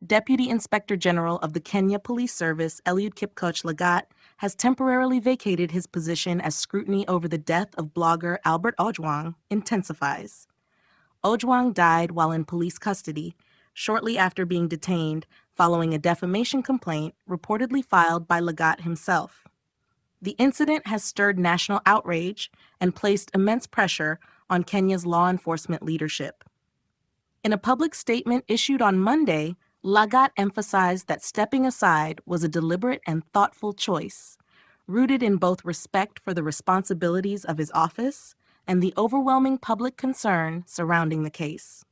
Deputy Inspector General of the Kenya Police Service, Eliud Lagat, has temporarily vacated his position as scrutiny over the death of blogger Albert Ojwang intensifies. Ojwang died while in police custody, shortly after being detained following a defamation complaint reportedly filed by Lagat himself. The incident has stirred national outrage and placed immense pressure on Kenya's law enforcement leadership. In a public statement issued on Monday, Lagat emphasized that stepping aside was a deliberate and thoughtful choice, rooted in both respect for the responsibilities of his office and the overwhelming public concern surrounding the case.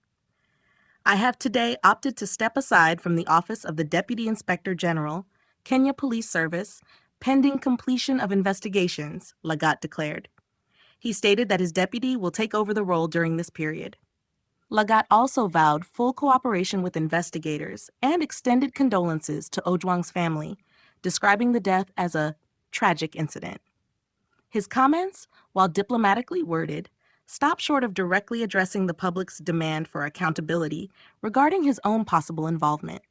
I have today opted to step aside from the office of the Deputy Inspector General, Kenya Police Service, pending completion of investigations, Lagat declared. He stated that his deputy will take over the role during this period. Lagat also vowed full cooperation with investigators and extended condolences to Ojwang's family, describing the death as a tragic incident. His comments, while diplomatically worded, stop short of directly addressing the public's demand for accountability regarding his own possible involvement.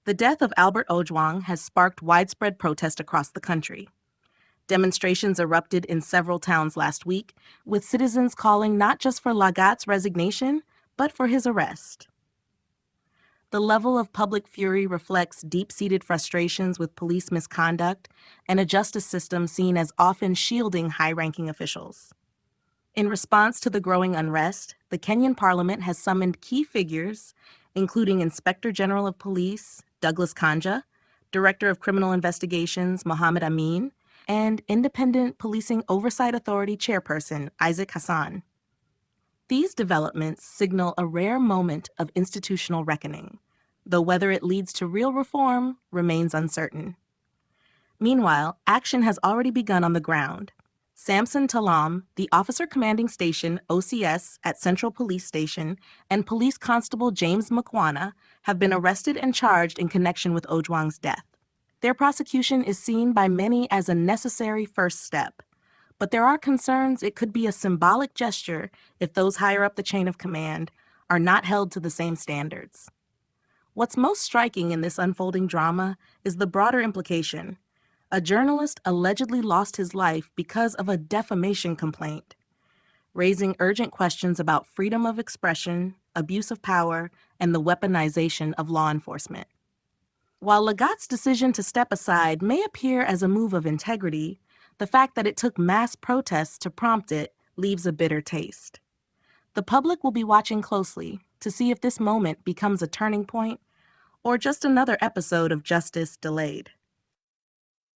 The death of Albert Ojwang has sparked widespread protest across the country. Demonstrations erupted in several towns last week, with citizens calling not just for Lagat's resignation, but for his arrest. The level of public fury reflects deep-seated frustrations with police misconduct and a justice system seen as often shielding high-ranking officials. In response to the growing unrest, the Kenyan Parliament has summoned key figures, including Inspector General of Police Douglas Kanja, Director of Criminal Investigations Mohammed Amin, and Independent Policing Oversight Authority Chairperson Isaac Hassan. These developments signal a rare moment of institutional reckoning, though whether it leads to real reform remains uncertain. Meanwhile, action has already begun on the ground. Samson Talam, the officer commanding station OCS at Central Police Station, and Police Constable James Mkwana have been arrested and charged in connection with Ojwang's death. Their prosecution is seen by many as a necessary first step, but there are concerns it could be a symbolic gesture if those higher up the chain of command are not held to the same standards. What's most striking in this unfolding drama is the broader implication. A journalist allegedly lost his life because of a defamation complaint, raising urgent questions about freedom of expression, abuse of power, and the weaponization of law enforcement. While Lagat's decision to step aside may appear as a move of integrity, the fact that it took mass protests to prompt it leaves a bitter taste. The public will be watching closely to see if this moment becomes a turning point or just another episode of justice delayed.